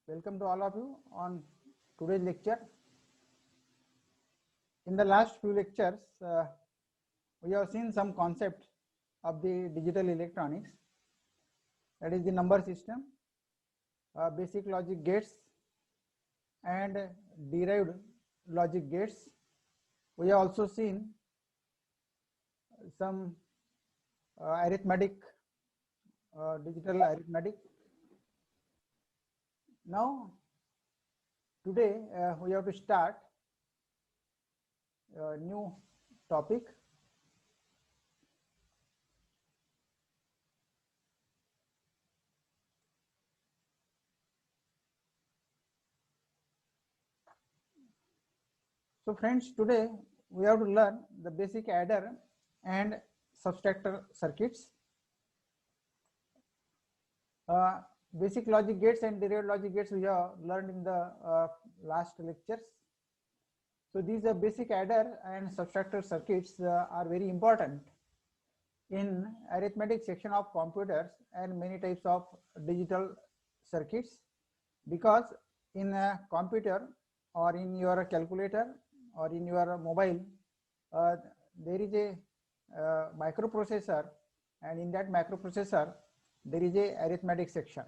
Welcome to all of you on today's lecture. In the last few lectures, we have seen some concepts of the digital electronics, that is the number system, basic logic gates and derived logic gates. We have also seen some arithmetic, digital arithmetic. Now, today we have to start a new topic. So friends, today we have to learn the basic adder and subtractor circuits. Basic logic gates and derived logic gates we have learned in the last lectures. So these are basic adder and subtractor circuits are very important in arithmetic section of computers and many types of digital circuits, because in a computer or in your calculator or in your mobile there is a microprocessor, and in that microprocessor there is a arithmetic section,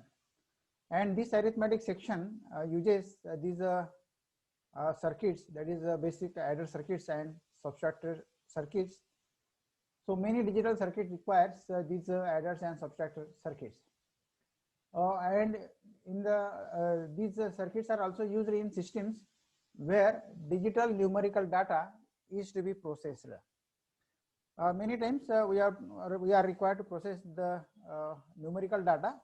and this arithmetic section uses these circuits, that is basic adder circuits and subtractor circuits. So many digital circuits requires these adders and subtractor circuits, and in the these circuits are also used in systems where digital numerical data is to be processed. Many times we are required to process the numerical data,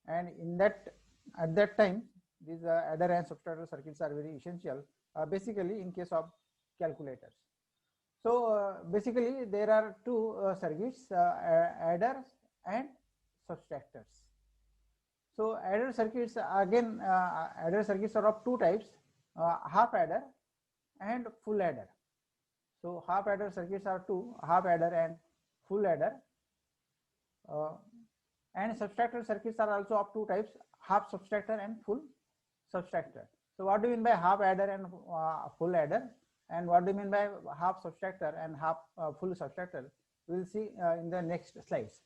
and in that at that time these adder and subtractor circuits are very essential, basically in case of calculators. So basically there are two circuits, adders and subtractors. So adder circuits, again adder circuits are of two types, half adder and full adder. So half adder circuits are two, half adder and full adder. And subtractor circuits are also of two types, half subtractor and full subtractor. So what do you mean by half adder and full adder, and what do you mean by half subtractor and half full subtractor? We will see in the next slides.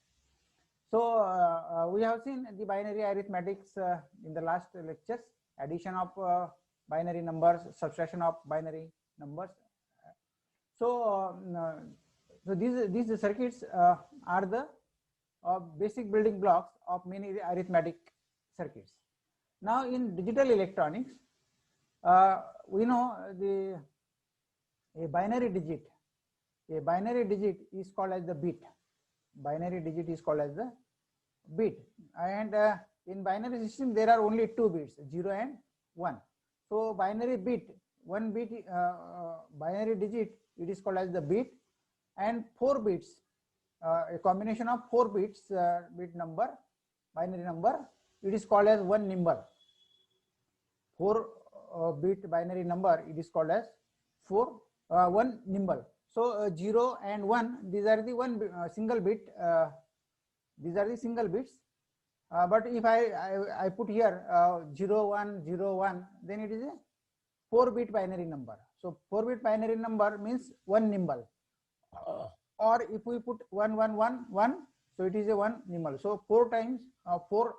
So we have seen the binary arithmetics in the last lectures, addition of binary numbers, subtraction of binary numbers. So these circuits are the basic building blocks of many arithmetic circuits. Now in digital electronics, we know a binary digit is called as the bit. Binary digit is called as the bit, and in binary system there are only two bits, 0 and 1. So binary bit, one bit, binary digit, it is called as the bit, and 4 bits, a combination of 4 bits bit number, binary number, it is called as one nimble. 4 bit binary number, it is called as one nimble. So 0 and 1, these are the one single bit, these are the single bits, but if I put here 0 1 0 1, then it is a 4 bit binary number. So 4 bit binary number means one nimble, or if we put 1 1 1 1, so it is a one nimble. So 4 times 4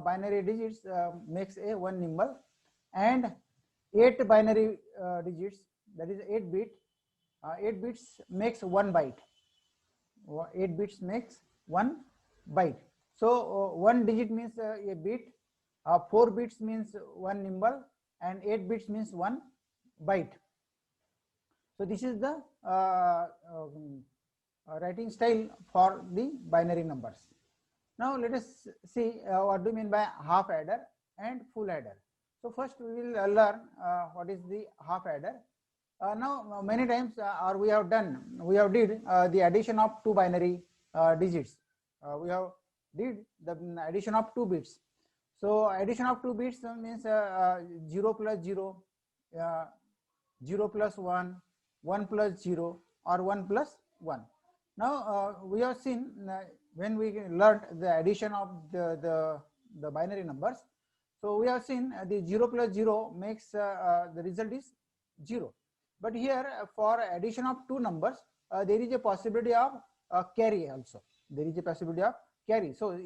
binary digits makes a one nimble, and 8 binary digits, that is 8 bit, 8 bits makes 1 byte. 8 bits makes 1 byte. So 1 digit means a bit, 4 bits means one nimble, and 8 bits means 1 byte. So this is the writing style for the binary numbers. Now let us see what do you mean by half adder and full adder. So first we will learn what is the half adder. Now many times or we have did the addition of two binary digits. We have did the addition of 2 bits. So addition of 2 bits means 0 plus 0, 0 plus 1, 1 plus 0, or 1 plus 1. Now we have seen when we learned the addition of the binary numbers, So we have seen the 0 plus 0 makes the result is 0. But here for addition of two numbers, there is a possibility of carry also. There is a possibility of carry. So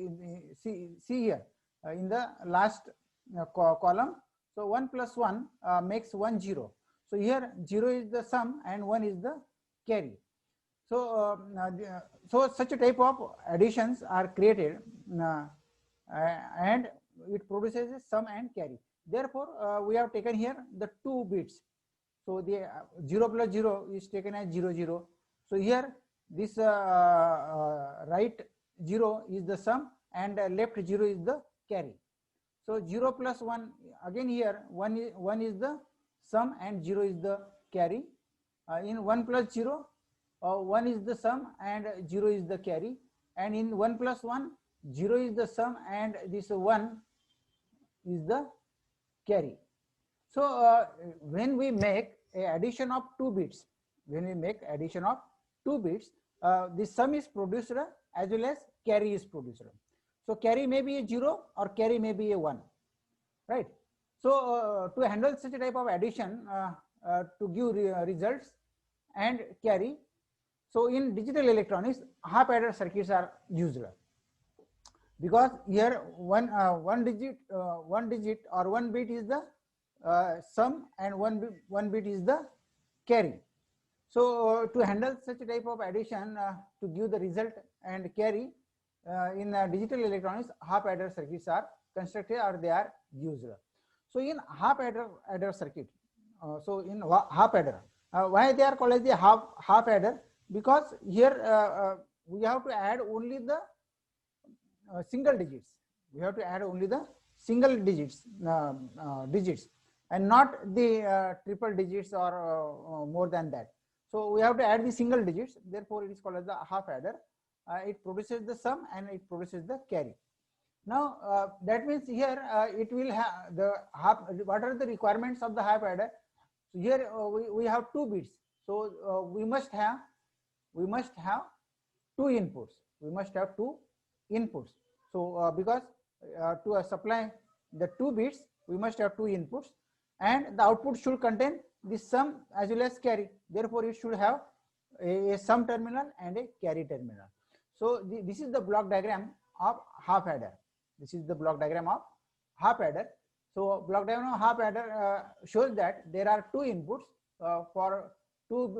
see here in the last column. So 1 plus 1 makes 1 0. So here 0 is the sum and 1 is the carry. So so such a type of additions are created and it produces a sum and carry. Therefore, we have taken here the 2 bits. So the 0 plus 0 is taken as 0 0. So here this right 0 is the sum and left 0 is the carry. So 0 plus 1, again here 1 is the sum and 0 is the carry. In 1 plus 0, 1 is the sum and 0 is the carry. And in 1 plus 1, 0 is the sum and this 1 is the carry. So when we make a addition of 2 bits, the sum is produced as well as carry is produced. So carry may be a 0 or carry may be a 1, right? So to handle such a type of addition to give results and carry, so in digital electronics, half adder circuits are used, because here one digit or one bit is the sum and one bit is the carry. So to handle such a type of addition to give the result and carry in digital electronics, half adder circuits are constructed or they are used. So in half adder circuit, so in half adder, why they are called as the half adder? Because here we have to add only the single digits. We have to add only the single digits and not the triple digits or more than that. So we have to add the single digits. Therefore, it is called as the half adder. It produces the sum and it produces the carry. Now that means here it will have the half. What are the requirements of the half adder? So here we have 2 bits. So we must have 2 inputs. We must have 2 inputs. So because to supply the 2 bits, we must have 2 inputs, and the output should contain the sum as well as carry. Therefore, it should have a sum terminal and a carry terminal. So this is the block diagram of half adder. This is the block diagram of half adder. So block diagram of half adder shows that there are 2 inputs for 2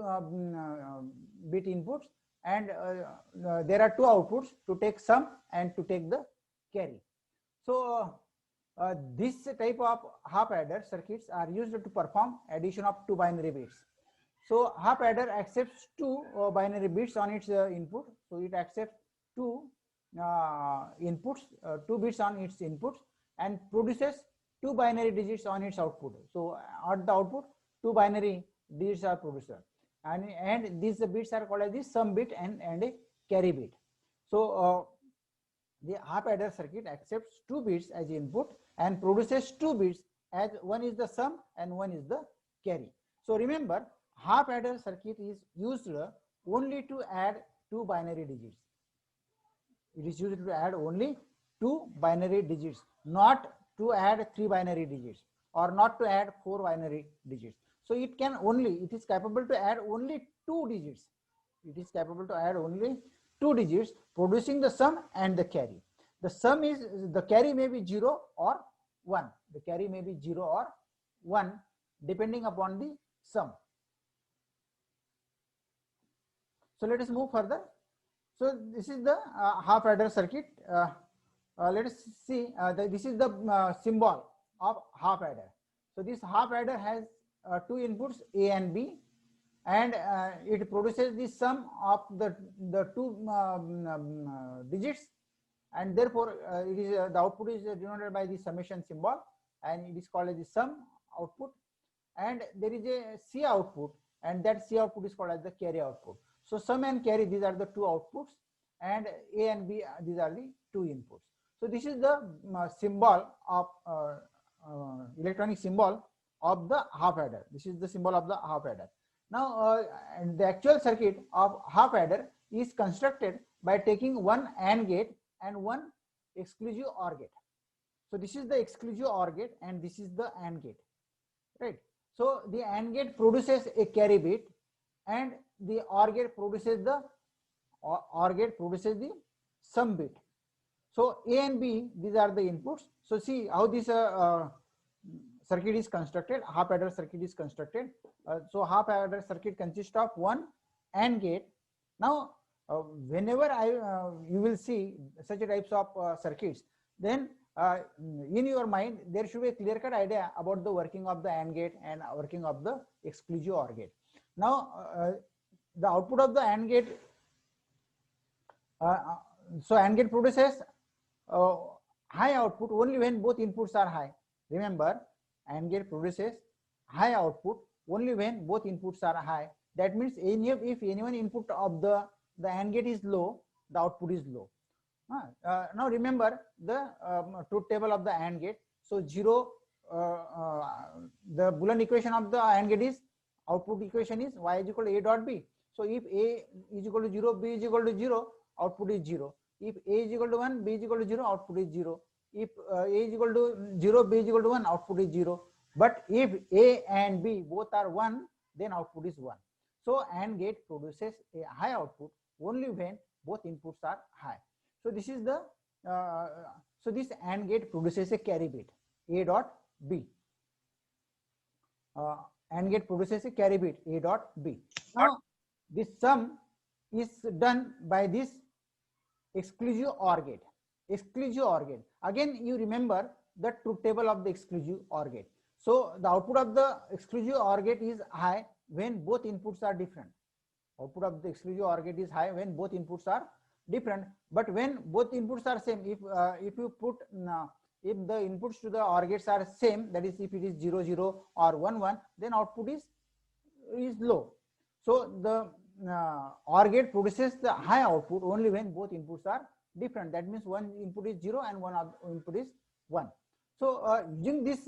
bit inputs, and there are 2 outputs to take sum and to take the carry. So this type of half adder circuits are used to perform addition of 2 binary bits. So half adder accepts 2 binary bits on its input. So it accepts 2 inputs, 2 bits on its inputs, and produces 2 binary digits on its output. So at the output, 2 binary digits are produced, and these bits are called as the sum bit and a carry bit. So the half adder circuit accepts 2 bits as input and produces 2 bits, as one is the sum and one is the carry. So remember, half adder circuit is used only to add 2 binary digits. It is used to add only 2 binary digits, not to add 3 binary digits or not to add 4 binary digits. So it is capable to add only 2 digits. It is capable to add only 2 digits, producing the sum and the carry. The carry may be 0 or 1. The carry may be 0 or 1 depending upon the sum. So let us move further. So this is the half adder circuit. Let us see, this is the symbol of half adder. So this half adder has 2 inputs, A and B, and it produces the sum of the 2 digits, and therefore it is the output is denoted by the summation symbol, and it is called as the sum output. And there is a C output, and that C output is called as the carry output. So sum and carry, these are the 2 outputs, and A and B, these are the 2 inputs. So this is the symbol of electronic symbol of the half adder. This is the symbol of the half adder. Now the actual circuit of half adder is constructed by taking one AND gate and one exclusive OR gate. So this is the exclusive OR gate and this is the AND gate, right? So the AND gate produces a carry bit and the OR gate produces the sum bit. So A and B, these are the inputs. So see how this circuit is constructed, half adder circuit is constructed. So half adder circuit consists of one AND gate. Now whenever you will see such types of circuits, then in your mind there should be a clear cut idea about the working of the AND gate and working of the exclusive OR gate. Now the output of the AND gate, so AND gate produces high output only when both inputs are high. Remember, AND gate produces high output only when both inputs are high. That means if any one input of the AND gate is low, the output is low. Now remember the truth table of the AND gate. So 0, the Boolean equation of the AND gate is, output equation is y is equal to a dot b. So if a is equal to 0, b is equal to 0, output is 0. If a is equal to 1, b is equal to 0, output is 0. If a is equal to 0, b is equal to 1, output is 0. But if a and b both are 1, then output is 1. So AND gate produces a high output only when both inputs are high. So this is the so this AND gate produces a carry bit a dot b. AND gate produces a carry bit a dot b. Now this sum is done by this exclusive OR gate. Exclusive OR gate. Again, you remember the truth table of the exclusive OR gate. So the output of the exclusive OR gate is high when both inputs are different. Output of the exclusive OR gate is high when both inputs are different. But when both inputs are same, if you put if the inputs to the OR gates are same, that is if it is 0 0 or 1 1, then output is low. So the OR gate produces the high output only when both inputs are different. That means one input is 0 and one input is 1. So using this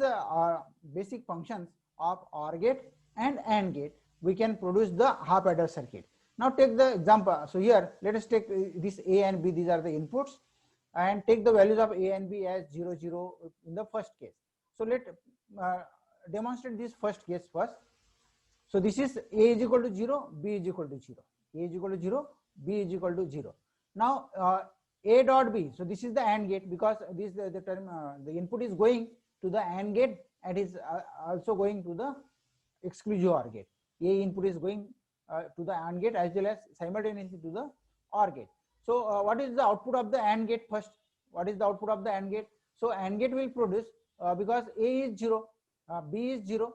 basic functions of OR gate and AND gate, we can produce the half adder circuit. Now take the example. So here let us take this A and B, these are the inputs, and take the values of A and B as 0 0 in the first case. So let demonstrate this first case first. So this is A is equal to 0, B is equal to 0. A is equal to 0, B is equal to 0. Now A dot B. So this is the AND gate, because this the term the input is going to the AND gate and is also going to the exclusive OR gate. A input is going to the AND gate as well as simultaneously to the OR gate. So what is the output of the AND gate first? What is the output of the AND gate? So AND gate will produce because A is 0, B is 0.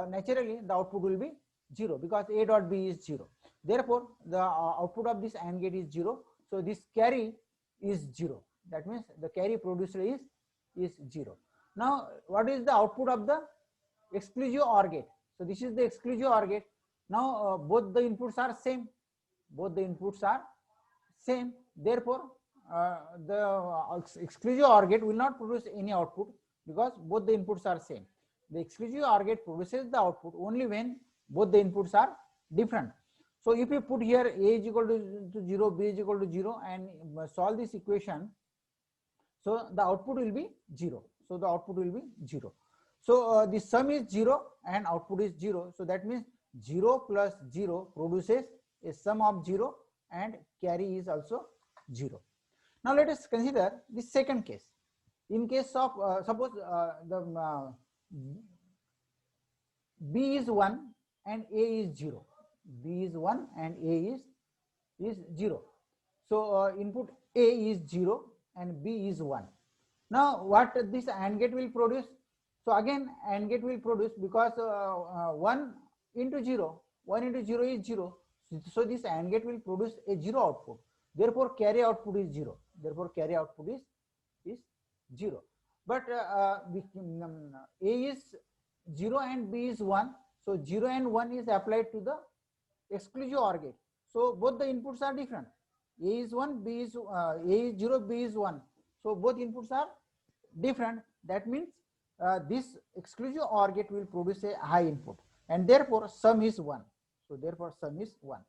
Naturally the output will be 0 because A dot B is 0. Therefore the output of this AND gate is 0. So this carry is 0. That means the carry produced is 0. Now what is the output of the exclusive OR gate? So this is the exclusive OR gate. Now both the inputs are same. Both the inputs are same. Therefore the exclusive OR gate will not produce any output because both the inputs are same. The exclusive OR gate produces the output only when both the inputs are different. So if you put here A is equal to 0, B is equal to 0 and solve this equation, so the output will be 0. So the output will be 0. So the sum is 0 and output is 0. So that means 0 plus 0 produces a sum of 0 and carry is also 0. Now let us consider the second case. In case of suppose the B is 1 and A is 0. B is 1 and A is 0. So input A is 0 and B is 1. Now what this AND gate will produce? So again AND gate will produce because 1 into 0, 1 into 0 is 0. So this AND gate will produce a 0 output. Therefore carry output is 0. Therefore carry output is 0. But A is 0 and B is 1. So 0 and 1 is applied to the exclusive OR gate. So both the inputs are different. A is 1, B is A is 0, B is 1. So both inputs are different. That means this exclusive OR gate will produce a high input, and therefore sum is 1. So therefore sum is 1.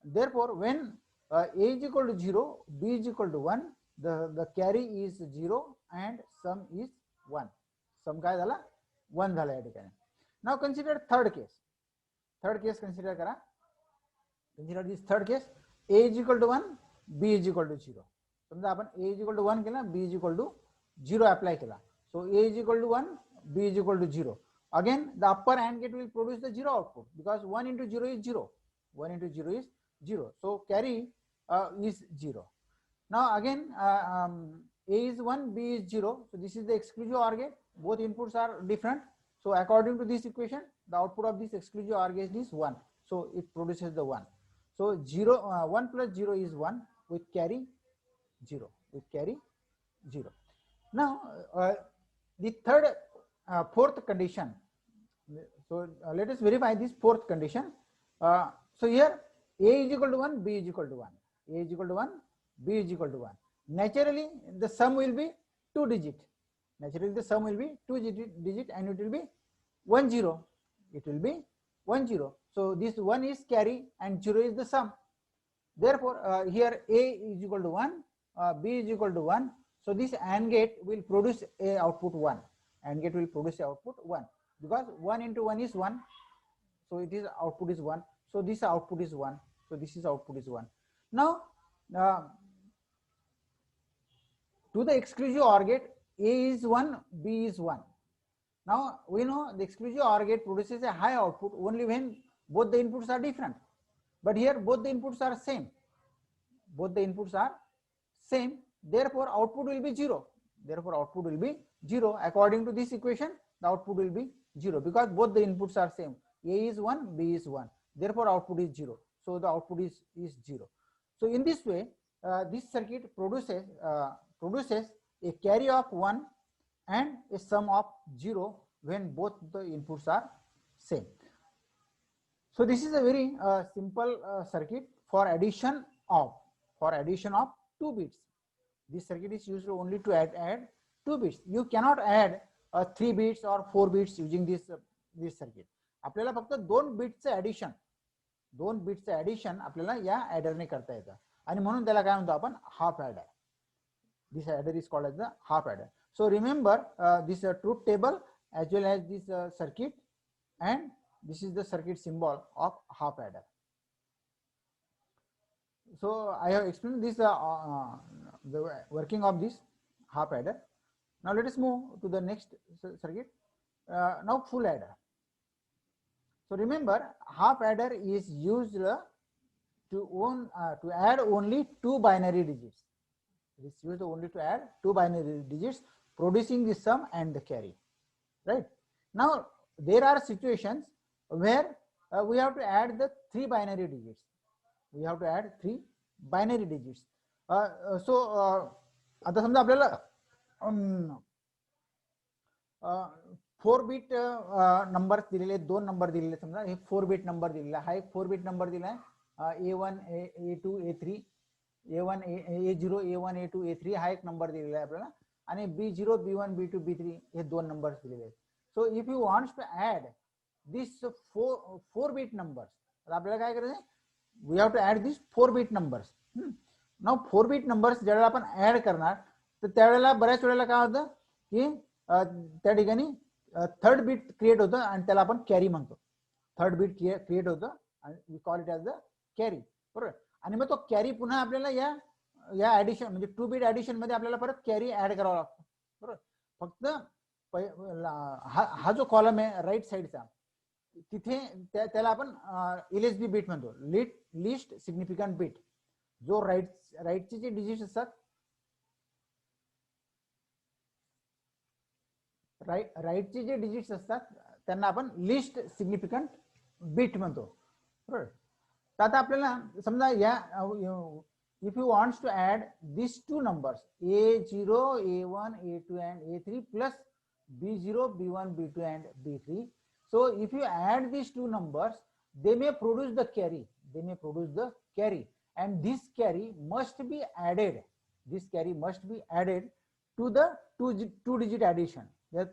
Therefore when A is equal to 0, B is equal to 1, the carry is 0 and sum is 1. Sum काय झाला 1 झाला या ठिकाणी. Now consider third case. Third case consider करा. Consider this third case. A is equal to 1, B is equal to 0. समजा आपण A is equal to 1 केला, B is equal to 0 apply केला. So A is equal to 1, B is equal to 0. Again the upper AND gate will produce the 0 output because 1 into 0 is 0. 1 into 0 is 0. So carry is 0. Now again A is 1, B is 0. So this is the exclusive OR gate. Both inputs are different. So according to this equation, the output of this exclusive OR gate is 1. So it produces the 1. So 1 plus 0 is 1 with carry 0. With carry 0. Now the fourth condition. So let us verify this fourth condition. So here A is equal to 1, B is equal to 1. A is equal to 1, B is equal to 1. Naturally the sum will be 2 digit. Naturally the sum will be 2 digit and it will be 1 0. It will be 1 0. So this 1 is carry and 0 is the sum. Therefore here A is equal to 1, B is equal to 1. So this AND gate will produce a output 1. AND gate will produce a output 1 because 1 into 1 is 1. So it is output is 1. So this output is 1. So this is output is 1. Now to the exclusive OR gate, A is 1, B is 1. Now we know the exclusive OR gate produces a high output only when both the inputs are different. But here both the inputs are same. Both the inputs are same. Therefore output will be 0. Therefore output will be 0. According to this equation, the output will be 0 because both the inputs are same. A is 1, B is 1. Therefore output is 0. So the output is 0. So in this way, this circuit produces a carry of 1 and a sum of 0 when both the inputs are same. So this is a very simple circuit for addition of 2 bits. This circuit is used only to add 2 bits. You cannot add 3 bits or 4 bits using this circuit. आपल्याला फक्त 2 बिट्सचे addition आपल्याला या ऍडरने करता येतं आणि म्हणून त्याला काय म्हणतो आपण half adder. This adder is called as the half adder. So remember this truth table as well as this circuit, and this is the circuit symbol of half adder. So I have explained this the working of this half adder. Now let us move to the next circuit. Now full adder. So remember half adder is used to add only 2 binary digits. It is used only to add 2 binary digits, producing the sum and the carry. Right? Now there are situations where we have to add the 3 binary digits. We have to add 3 binary digits. So आता समजा आपल्याला 4 bit number दिलेले 2 number दिलेले समजा हे 4 bit number दिलेला हा एक 4 bit number दिलाय A1 A2 A3 A1 A0 A1 A2 A3 हा एक नंबर दिलेला आहे आपल्याला आणि B0 B1 B2 B3 हे 2 नंबर्स दिलेले आहेत. So if you wants to add this 4 bit numbers तर आपल्याला काय करायचं we have to add this 4 bit numbers. Now 4 bit numbers ज्यावेळेला आपण ऍड करणार तर त्यावेळेला बऱ्याच वेळेला काय होतं की त्या ठिकाणी थर्ड बिट क्रिएट होतं आणि त्याला आपण कॅरी म्हणतो. थर्ड बिट क्रिएट होतं आणि we call it as the carry. बरोबर. आणि मग तो कॅरी पुन्हा आपल्याला या ऍडिशन म्हणजे 2 बिट ऍडिशन मध्ये आपल्याला परत कॅरी ऍड करावा लागतो. बरोबर. फक्त हा जो कॉलम आहे राईट साइडचा तिथे त्याला आपण LSB बिट म्हणतो, लिस्ट सिग्निफिकंट बिट. जो राईटचे जे डिजिट्स असतात राईटचे जे डिजिट्स असतात त्यांना आपण लिस्ट सिग्निफिकंट बिट म्हणतो. बरोबर. तर आता आपल्याला समजा या if you wants to add these 2 numbers A0 A1 A2 and A3 plus B0 B1 B2 and B3, so if you add these 2 numbers they may produce the carry and this carry must be added to the 2 digit addition. या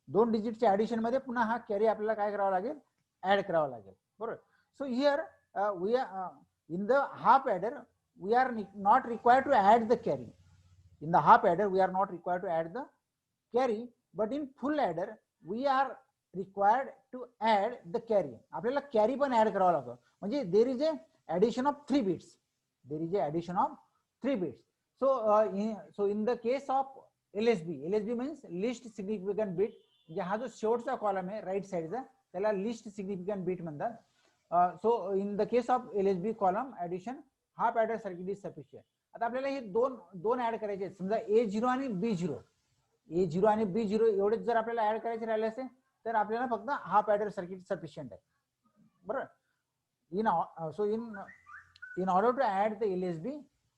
2 डिजिटच्या addition मध्ये पुन्हा हा carry आपल्याला काय करावा लागेल add करावा लागेल. बरोबर. So here we are in the half adder we are not required to add the carry. In the half adder, we are not required to add the carry, but in full adder, we are required to add the carry. आपल्याला carry पण add करावा लागतो. म्हणजे there is a addition of 3 bits. There is a addition of 3 bits. So in the case of LSB means least significant bit. म्हणजे हा जो शेवटचा column आहे राईट साइडचा त्याला लिस्ट सिग्निफिकंट बीट म्हणतात. So in the case of LSB column addition half adder circuit is sufficient. आता आपल्याला हे दोन ऍड करायचे आहेत. समजा A0 आणि A0 आणि B0 एवढेच जर आपल्याला ऍड करायचे राहिले असेल तर आपल्याला फक्त हाफ ऍडर सर्किट सफिशियंट आहे. बरोबर. In order to add the LSB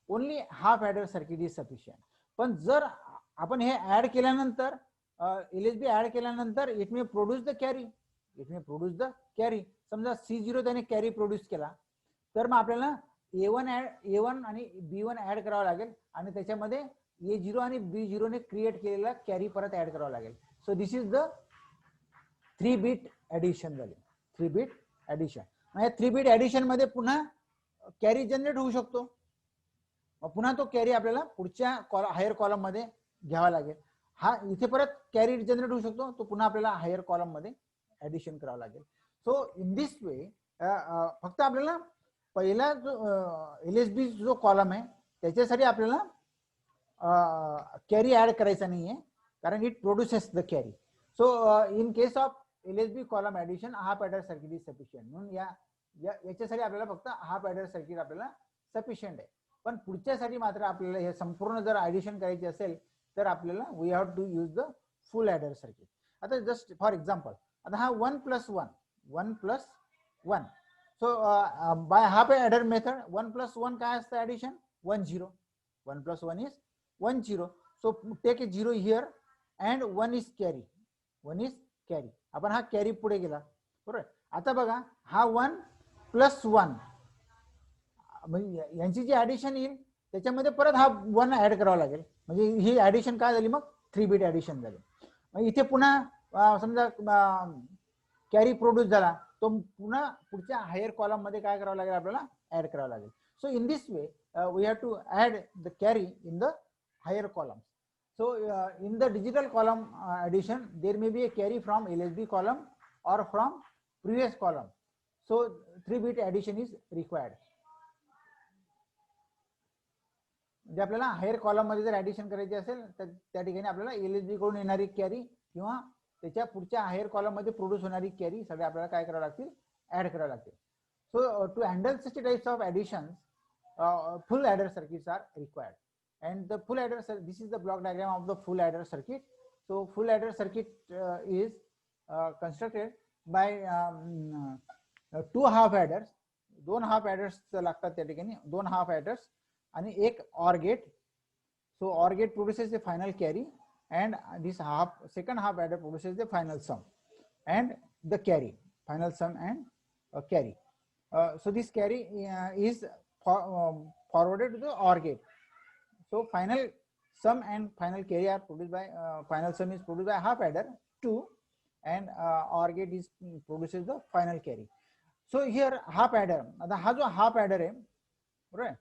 only half adder circuit is sufficient. पण जर आपण हे ऍड केल्यानंतर LSB ऍड केल्यानंतर it may produce the carry. समजा C0 त्याने कॅरी प्रोड्यूस केला तर मग आपल्याला A1 आणि B1 ऍड करावं लागेल आणि त्याच्यामध्ये A0 आणि B0 ने क्रिएट केलेला कॅरी परत ऍड करावा लागेल. So this is the 3 bit addition झाली. 3 बिट ऍडिशन. म्हणजे 3 बिट ऍडिशन मध्ये पुन्हा कॅरी जनरेट होऊ शकतो. पुन्हा तो कॅरी आपल्याला पुढच्या हायर कॉलम मध्ये घ्यावा लागेल. हा इथे परत कॅरी जनरेट होऊ शकतो. तो पुन्हा आपल्याला हायर कॉलम मध्ये ऍडिशन करावं लागेल. सो इन दिस वे फक्त आपल्याला पहिला जो LSB जो कॉलम आहे त्याच्यासाठी आपल्याला कॅरी ऍड करायचा नाहीये कारण it produces the carry. So in case of LSB column addition half adder circuit is sufficient. म्हणून याच्यासाठी आपल्याला फक्त हाफ ऍडर सर्किट आपल्याला सफिशियंट आहे. पण पुढच्यासाठी मात्र आपल्याला हे संपूर्ण जर ऍडिशन करायची असेल तर आपल्याला we have to use the full adder circuit. आता जस्ट फॉर एक्झाम्पल आता हा 1+1. So by half adder method 1+1 काय असतं addition 1 + 1 is 1 so take a 0 here and 1 is carry. आपण हा कॅरी पुढे गेला. बरोबर. आता बघा हा 1+1 म्हणजे यांची जी ऍडिशन येईल त्याच्यामध्ये परत हा 1 ऍड करावा लागेल. म्हणजे ही ऍडिशन काय झाली मग 3 बिट ऍडिशन झाली. मग इथे पुन्हा समजा कॅरी प्रोड्यूस झाला तो पुन्हा पुढच्या हायर कॉलम मध्ये काय करावं लागेल आपल्याला ऍड करावं लागेल. So in this way we have to add the carry in the higher column. So in the digital column addition there may be a carry from LSB column और from previous column. So 3 bit addition is required. म्हणजे आपल्याला higher column मध्ये जर addition करायची असेल तर त्या ठिकाणी आपल्याला LSB कडून येणारी कॅरी किंवा त्याच्या पुढच्या हायर कॉलम मध्ये प्रोड्यूस होणारी कॅरी सगळे आपल्याला काय करावं लागतील ऍड करावं लागतील. So to handle such types of additions full adder circuits are required. And the full adder, this is the block diagram of the full adder circuit. So full adder circuit is constructed by 2 half adders. 2 half adders लागतात त्या ठिकाणी. 2 half adders आणि एक OR gate. So OR gate produces the final carry and this second half adder produces the final sum and the carry, final sum and carry. So this carry is forwarded to the OR gate. So final sum and final carry are produced by final sum is produced by half adder 2 and OR gate is produces the final carry. So here half adder, आता हा जो half adder है, right?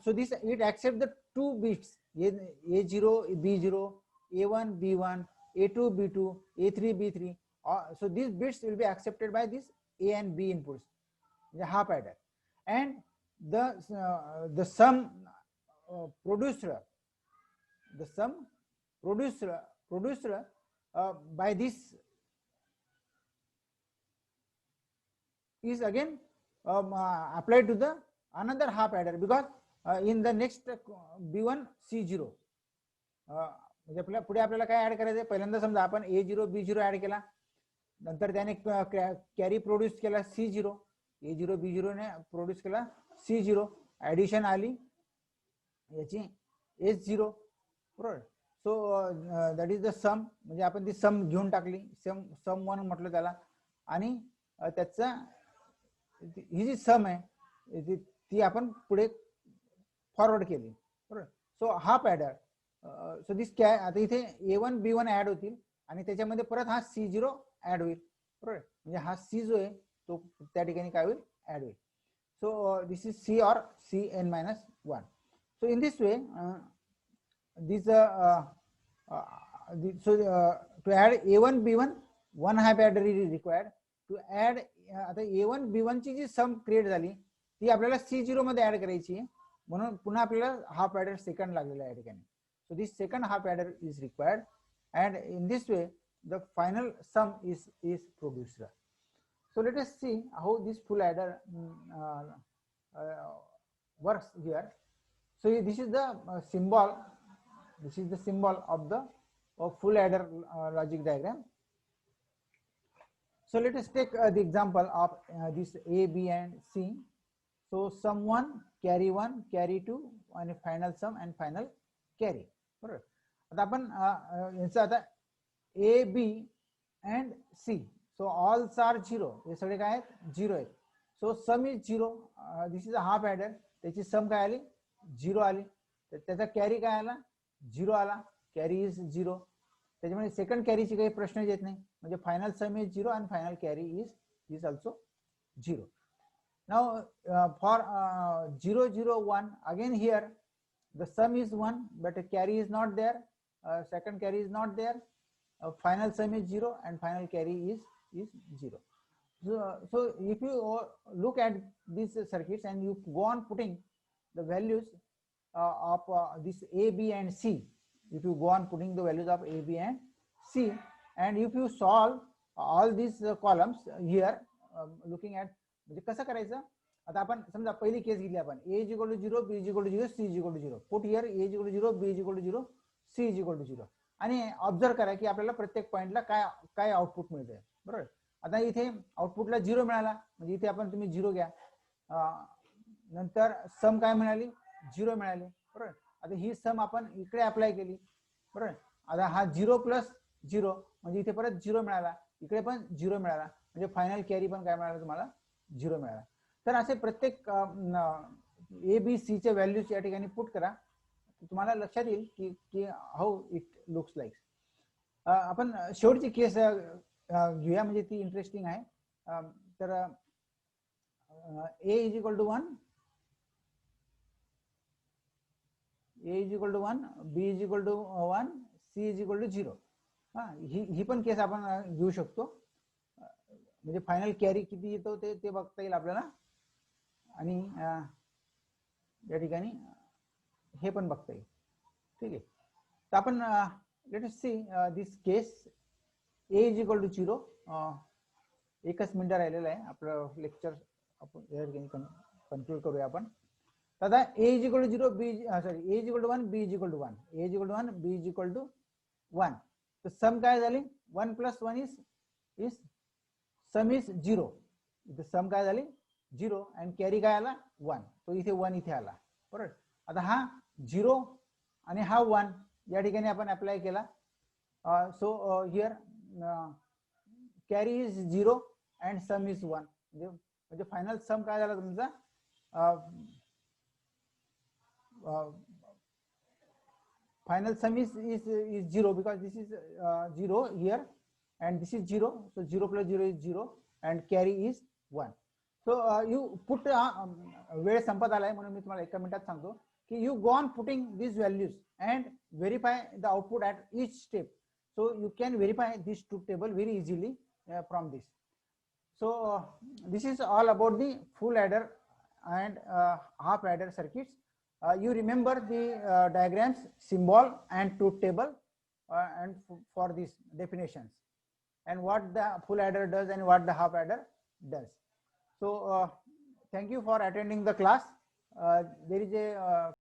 So this it accepts the 2 bits A0 B0, A1 B1, A2 B2, A3 B3. So these bits will be accepted by this A and B inputs, the half adder, and the sum produced by this is again applied to the another half adder because in the next B1 C0 म्हणजे पुढे आपल्याला काय add करायचं. पहिल्यांदा समजा आपण A0 B0 add केला, नंतर त्याने कॅरी प्रोड्यूस केला C0, A0 B0 ने प्रोड्यूस केला C0, ऍडिशन आली याची S0, बरोबर. सो दॅट इज द सम, म्हणजे आपण ती सम घेऊन टाकली, सम 1 म्हटलं त्याला, आणि त्याचा ही जी सम आहे ती आपण पुढे फॉरवर्ड केली, बरोबर. So half adder, so this काय आता इथे A1 B1 ऍड होतील आणि त्याच्यामध्ये परत हा C0 ऍड होईल, बरोबर. म्हणजे हा C जो आहे तो त्या ठिकाणी काय होईल ऍड होईल. So this is C or Cn-1. So in this way this to add A1 B1 one half adder is required. To add आता A1 B1 ची जी सम क्रिएट झाली ती आपल्याला C0 मध्ये ऍड करायची आहे, म्हणून पुन्हा आपल्याला हाफ ॲडर सेकंड लागलेला आहे ठिकाणी. So this second half adder is required and in this way the final sum is produced. So let us see how this full adder works here. So this is the symbol, this is the symbol of the full adder logic diagram. So let us take the example of this A, B and C. So sum 1, carry 1, carry 2 and final sum and final carry. Right. आता आपण यांचं आता A, B and C. So all are 0. हे सगळे काय आहेत 0 आहेत. So sum is 0. This is a half adder. त्याची सम काय आली 0 आली. त्याचा कॅरी काय आला 0 आला. Carry is 0. त्याच्यामुळे सेकंड कॅरीची काही प्रश्न येत नाही. म्हणजे final some is 0 and final carry is also 0. Now for 0 0 1 again here the sum is 1 but a carry is not there. Second carry is not there. Final sum is 0 and final carry is 0. So if you look at these circuits and you go on putting the values of this A, B and C, if you go on putting the values of A, B and C and if you solve all these columns here looking at म्हणजे कसं करायचं. आता आपण समजा पहिली case घेतली आपण A is equal to 0, B is equal to 0, C is equal to 0. Put here A is equal to 0, B is equal to 0, C is equal to 0 आणि ऑब्झर्व करा की आपल्याला प्रत्येक पॉइंटला काय आउटपुट मिळतंय. बरोबर. आता इथे आउटपुटला 0 मिळाला म्हणजे इथे आपण तुम्ही 0 घ्या. नंतर सम काय मिळाली 0 मिळाली. बरोबर. आता ही सम आपण इकडे अप्लाय केली. बरोबर. आता हा 0 प्लस 0 म्हणजे इथे परत 0 मिळाला, इकडे पण 0 मिळाला म्हणजे फायनल कॅरी पण काय मिळाला तुम्हाला 0 मिळाला. तर असे प्रत्येक ए बी सी चे व्हॅल्यूज या ठिकाणी पुट करा, तुम्हाला लक्षात येईल की हाऊ इट लुक्स लाईक. आपण शेवटची केस घेऊया म्हणजे ती इंटरेस्टिंग आहे. तर A is equal to 1, A is equal to 1, B is equal to 1, C is equal to 0. ही पण केस आपण घेऊ शकतो. म्हणजे फायनल कॅरी किती येतो ते बघता येईल आपल्याला आणि या ठिकाणी हे पण बघता येईल. ठीक आहे. तर आपण let us see this case A is equal to 0. एकच मिनिट राहिलेला आहे आपलं लेक्चर, आपण या ठिकाणी कन्क्लूड करूया आपण. आता A is equal to 0, B sorry A is equal to 1, B is equal to 1, A is equal to 1, B is equal to 1. तर सम काय झाली 1 प्लस 1 इज सम इज 0. इथे सम काय झाली 0 आणि कॅरी काय आला 1. तो इथे 1 इथे आला. बरोबर. आता हा 0 आणि हा 1 या ठिकाणी आपण अप्लाय केला. So here carry is 0 and some is 1. म्हणजे फायनल सम काय झाला तुमचा final sum is 0 because this is 0 here and this is 0. So 0 plus 0 is 0 and carry is 1. So you put वेळ संपत आलाय म्हणून मी तुम्हाला एका मिनिटात सांगतो की you go on putting these values and verify the output at each step. So you can verify this truth table very easily from this. So this is all about the full adder and half adder circuits. You remember the diagrams, symbol and truth table and for these definitions and what the full adder does and what the half adder does. So thank you for attending the class. There is a